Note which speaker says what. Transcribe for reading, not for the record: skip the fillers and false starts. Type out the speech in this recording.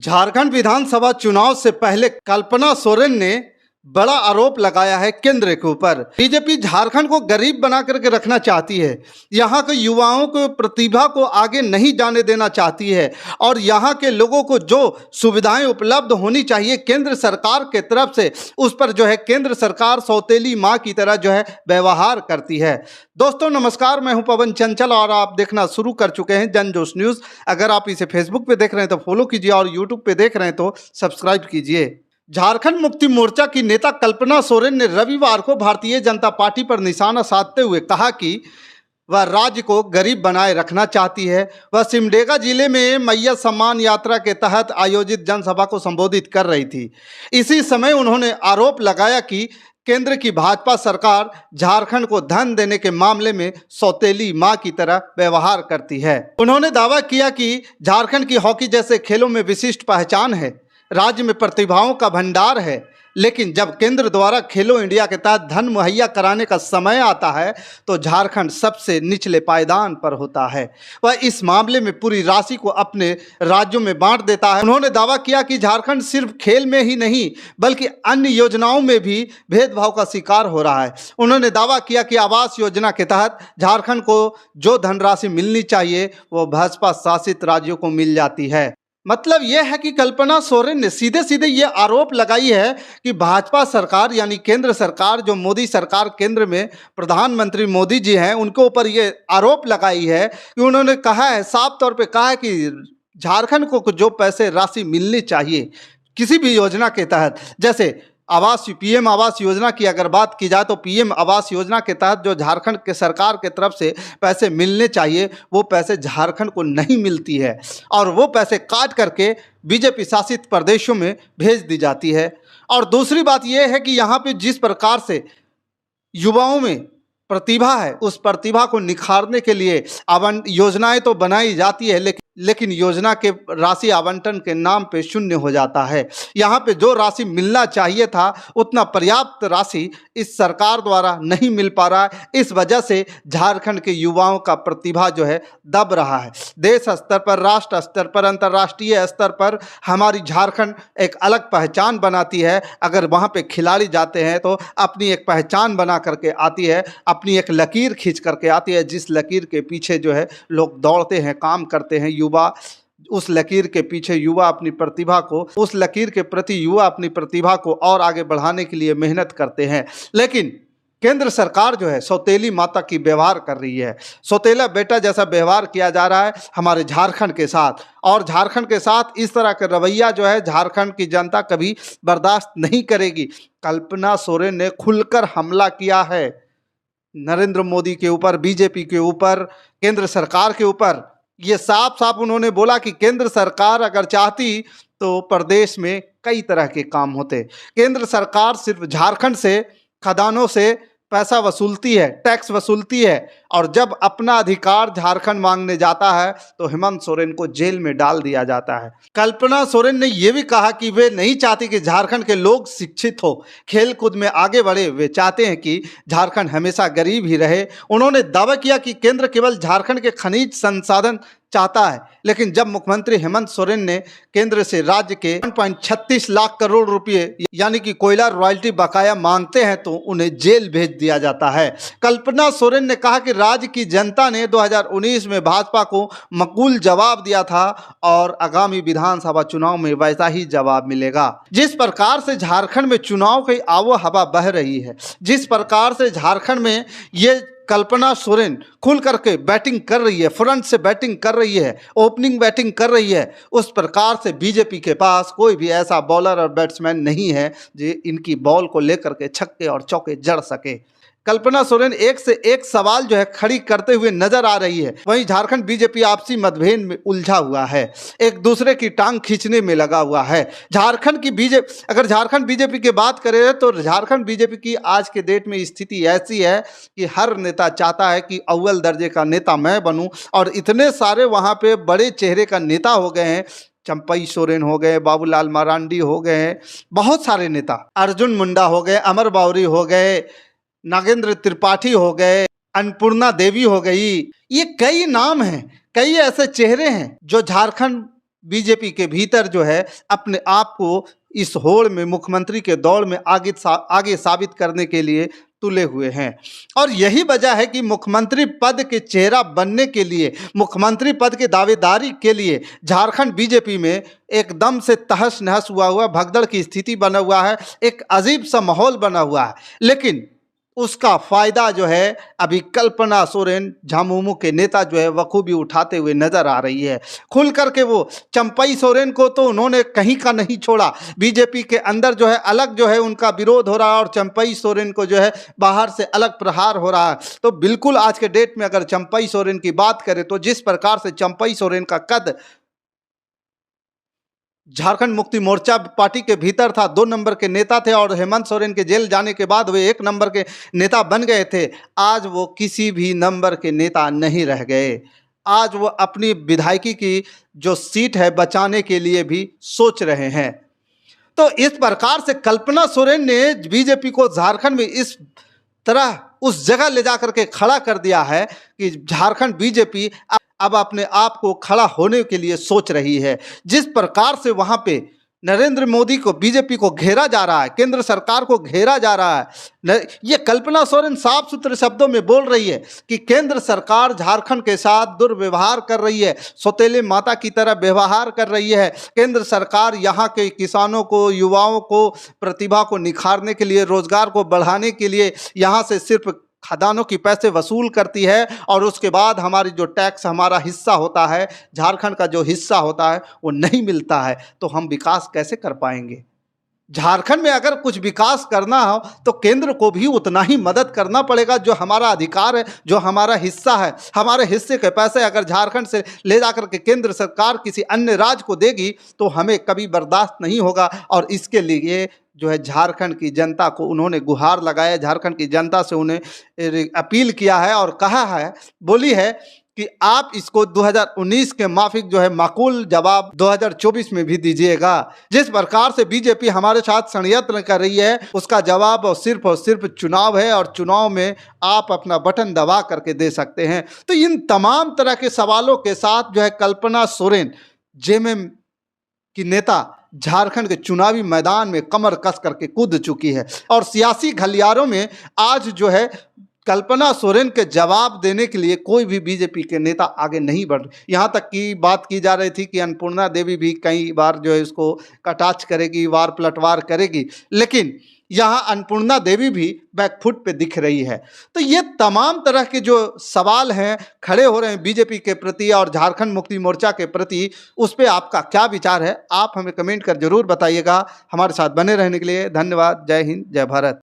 Speaker 1: झारखंड विधानसभा चुनाव से पहले कल्पना सोरेन ने बड़ा आरोप लगाया है केंद्र के ऊपर। बीजेपी झारखंड को गरीब बना करके रखना चाहती है, यहाँ के युवाओं को प्रतिभा को आगे नहीं जाने देना चाहती है और यहाँ के लोगों को जो सुविधाएं उपलब्ध होनी चाहिए केंद्र सरकार के तरफ से, उस पर जो है केंद्र सरकार सौतेली माँ की तरह जो है व्यवहार करती है। दोस्तों नमस्कार, मैं हूं पवन चंचल और आप देखना शुरू कर चुके हैं जनजोश न्यूज़। अगर आप इसे फेसबुक पे देख रहे हैं तो फॉलो कीजिए और यूट्यूब पे देख रहे हैं तो सब्सक्राइब कीजिए। झारखंड मुक्ति मोर्चा की नेता कल्पना सोरेन ने रविवार को भारतीय जनता पार्टी पर निशाना साधते हुए कहा कि वह राज्य को गरीब बनाए रखना चाहती है। वह सिमडेगा जिले में मैया सम्मान यात्रा के तहत आयोजित जनसभा को संबोधित कर रही थी। इसी समय उन्होंने आरोप लगाया कि केंद्र की भाजपा सरकार झारखंड को धन देने के मामले में सौतेली मां की तरह व्यवहार करती है। उन्होंने दावा किया कि झारखंड की हॉकी जैसे खेलों में विशिष्ट पहचान है, राज्य में प्रतिभाओं का भंडार है, लेकिन जब केंद्र द्वारा खेलो इंडिया के तहत धन मुहैया कराने का समय आता है तो झारखंड सबसे निचले पायदान पर होता है। वह इस मामले में पूरी राशि को अपने राज्यों में बांट देता है। उन्होंने दावा किया कि झारखंड सिर्फ खेल में ही नहीं बल्कि अन्य योजनाओं में भी भेदभाव का शिकार हो रहा है। उन्होंने दावा किया कि आवास योजना के तहत झारखंड को जो धनराशि मिलनी चाहिए वो भाजपा शासित राज्यों को मिल जाती है। मतलब यह है कि कल्पना सोरेन ने सीधे सीधे ये आरोप लगाई है कि भाजपा सरकार यानी केंद्र सरकार, जो मोदी सरकार केंद्र में प्रधानमंत्री मोदी जी हैं, उनके ऊपर ये आरोप लगाई है कि उन्होंने कहा है, साफ तौर पे कहा है कि झारखंड को जो पैसे राशि मिलनी चाहिए किसी भी योजना के तहत, जैसे पीएम आवास योजना की अगर बात की जाए तो पीएम आवास योजना के तहत जो झारखंड के सरकार के तरफ से पैसे मिलने चाहिए वो पैसे झारखंड को नहीं मिलती है और वो पैसे काट करके बीजेपी शासित प्रदेशों में भेज दी जाती है। और दूसरी बात यह है कि यहाँ पे जिस प्रकार से युवाओं में प्रतिभा है, उस प्रतिभा को निखारने के लिए योजनाएं तो बनाई जाती है, लेकिन योजना के राशि आवंटन के नाम पे शून्य हो जाता है। यहाँ पे जो राशि मिलना चाहिए था उतना पर्याप्त राशि इस सरकार द्वारा नहीं मिल पा रहा है। इस वजह से झारखंड के युवाओं का प्रतिभा जो है दब रहा है। देश स्तर पर, राष्ट्र स्तर पर, अंतर्राष्ट्रीय स्तर पर हमारी झारखंड एक अलग पहचान बनाती है। अगर वहाँ पे खिलाड़ी जाते हैं तो अपनी एक पहचान बना करके आती है, अपनी एक लकीर खींच करके आती है, जिस लकीर के पीछे जो है लोग दौड़ते हैं, काम करते हैं। उस लकीर के पीछे युवा अपनी प्रतिभा को, उस लकीर के प्रति युवा अपनी प्रतिभा को और आगे बढ़ाने के लिए मेहनत करते हैं। लेकिन केंद्र सरकार जो है सौतेली माता की व्यवहार कर रही है, सौतेला बेटा जैसा व्यवहार किया जा रहा है हमारे झारखंड के साथ। और झारखंड के साथ इस तरह का रवैया जो है झारखंड की जनता कभी बर्दाश्त नहीं करेगी। कल्पना सोरेन ने खुलकर हमला किया है नरेंद्र मोदी के ऊपर, बीजेपी के ऊपर, केंद्र सरकार के ऊपर। ये साफ साफ उन्होंने बोला कि केंद्र सरकार अगर चाहती तो प्रदेश में कई तरह के काम होते। केंद्र सरकार सिर्फ झारखंड से, खदानों से पैसा वसूलती है, टैक्स वसूलती है, और जब अपना अधिकार झारखंड मांगने जाता है तो हेमंत सोरेन को जेल में डाल दिया जाता है। कल्पना सोरेन ने यह भी कहा कि वे नहीं चाहती कि झारखंड के लोग शिक्षित हो, खेल कूद में आगे बढ़े। वे चाहते हैं कि झारखंड हमेशा गरीब ही रहे। उन्होंने दावा किया कि केंद्र केवल झारखंड के खनिज संसाधन चाहता है, लेकिन जब मुख्यमंत्री हेमंत सोरेन ने केंद्र से राज्य के 1.36 लाख करोड़ रुपए यानी कि कोयला रॉयल्टी बकाया मांगते हैं तो उन्हें जेल भेज दिया जाता है। कल्पना सोरेन ने कहा कि राज्य की जनता ने 2019 में भाजपा को मकबूल जवाब दिया था और आगामी विधानसभा चुनाव में वैसा ही जवाब मिलेगा। जिस प्रकार से झारखंड में चुनाव की आवो हवा बह रही है, जिस प्रकार से झारखंड में ये कल्पना सोरेन खुल करके बैटिंग कर रही है, फ्रंट से बैटिंग कर रही है, ओपनिंग बैटिंग कर रही है, उस प्रकार से बीजेपी के पास कोई भी ऐसा बॉलर और बैट्समैन नहीं है जो इनकी बॉल को लेकर के छक्के और चौके जड़ सके। कल्पना सोरेन एक से एक सवाल जो है खड़ी करते हुए नजर आ रही है। वहीं झारखंड बीजेपी आपसी मतभेद में उलझा हुआ है, एक दूसरे की टांग खींचने में लगा हुआ है। अगर झारखंड बीजेपी की बात करें तो झारखंड बीजेपी की आज के डेट में स्थिति ऐसी है कि हर नेता चाहता है कि अव्वल दर्जे का नेता मैं बनूं, और इतने सारे वहां पे बड़े चेहरे का नेता हो गए हैं। चंपई सोरेन हो गए, बाबूलाल मरांडी हो गए, बहुत सारे नेता, अर्जुन मुंडा हो गए, अमर बावरी हो गए, नागेंद्र त्रिपाठी हो गए, अन्नपूर्णा देवी हो गई। ये कई नाम हैं, कई ऐसे चेहरे हैं जो झारखंड बीजेपी के भीतर जो है अपने आप को इस होड़ में, मुख्यमंत्री के दौड़ में आगे साबित करने के लिए तुले हुए हैं। और यही वजह है कि मुख्यमंत्री पद के चेहरा बनने के लिए, मुख्यमंत्री पद के दावेदारी के लिए झारखंड बीजेपी में एकदम से तहस नहस हुआ भगदड़ की स्थिति बना हुआ है, एक अजीब सा माहौल बना हुआ है। लेकिन उसका फायदा जो है अभी कल्पना सोरेन, झामुमो के नेता जो है बखूबी उठाते हुए नजर आ रही है। खुल करके वो चंपई सोरेन को तो उन्होंने कहीं का नहीं छोड़ा। बीजेपी के अंदर जो है अलग जो है उनका विरोध हो रहा है और चंपई सोरेन को जो है बाहर से अलग प्रहार हो रहा है। तो बिल्कुल आज के डेट में अगर चंपई सोरेन की बात करें तो जिस प्रकार से चंपई सोरेन का कद झारखंड मुक्ति मोर्चा पार्टी के भीतर था, 2 नंबर के नेता थे और हेमंत सोरेन के जेल जाने के बाद वे 1 नंबर के नेता बन गए थे। आज वो किसी भी नंबर के नेता नहीं रह गए। आज वो अपनी विधायकी की जो सीट है बचाने के लिए भी सोच रहे हैं। तो इस प्रकार से कल्पना सोरेन ने बीजेपी को झारखंड में इस तरह उस जगह ले जाकर के खड़ा कर दिया है कि झारखंड बीजेपी अब अपने आप को खड़ा होने के लिए सोच रही है। जिस प्रकार से वहां पे नरेंद्र मोदी को, बीजेपी को घेरा जा रहा है, केंद्र सरकार को घेरा जा रहा है, ये कल्पना सोरेन साफ सुथरे शब्दों में बोल रही है कि केंद्र सरकार झारखंड के साथ दुर्व्यवहार कर रही है, सौतेले माता की तरह व्यवहार कर रही है। केंद्र सरकार यहाँ के किसानों को, युवाओं को, प्रतिभा को निखारने के लिए, रोजगार को बढ़ाने के लिए यहाँ से सिर्फ खदानों की पैसे वसूल करती है और उसके बाद हमारी जो टैक्स, हमारा हिस्सा होता है, झारखंड का जो हिस्सा होता है वो नहीं मिलता है। तो हम विकास कैसे कर पाएंगे? झारखंड में अगर कुछ विकास करना हो तो केंद्र को भी उतना ही मदद करना पड़ेगा। जो हमारा अधिकार है, जो हमारा हिस्सा है, हमारे हिस्से के पैसे अगर झारखंड से ले जाकर के केंद्र सरकार किसी अन्य राज्य को देगी तो हमें कभी बर्दाश्त नहीं होगा। और इसके लिए जो है झारखंड की जनता को उन्होंने गुहार लगाया, झारखंड की जनता से उन्हें अपील किया है और कहा है, बोली है कि आप इसको 2019 के माफिक जो है माकूल जवाब 2024 में भी दीजिएगा। जिस प्रकार से बीजेपी हमारे साथ षड्यंत्र कर रही है उसका जवाब और सिर्फ चुनाव है और चुनाव में आप अपना बटन दबा करके दे सकते हैं। तो इन तमाम तरह के सवालों के साथ जो है कल्पना सोरेन, जेएमएम की नेता, झारखंड के चुनावी मैदान में कमर कस करके कूद चुकी है और सियासी गलियारों में आज जो है कल्पना सोरेन के जवाब देने के लिए कोई भी बीजेपी के नेता आगे नहीं बढ़ रहे। यहाँ तक की बात की जा रही थी कि अन्नपूर्णा देवी भी कई बार जो है इसको कटाक्ष करेगी, वार पलटवार करेगी, लेकिन यहाँ अन्नपूर्णा देवी भी बैकफुट पे दिख रही है। तो ये तमाम तरह के जो सवाल हैं खड़े हो रहे हैं बीजेपी के प्रति और झारखंड मुक्ति मोर्चा के प्रति, उस पर आपका क्या विचार है? आप हमें कमेंट कर जरूर बताइएगा। हमारे साथ बने रहने के लिए धन्यवाद। जय हिंद, जय भारत।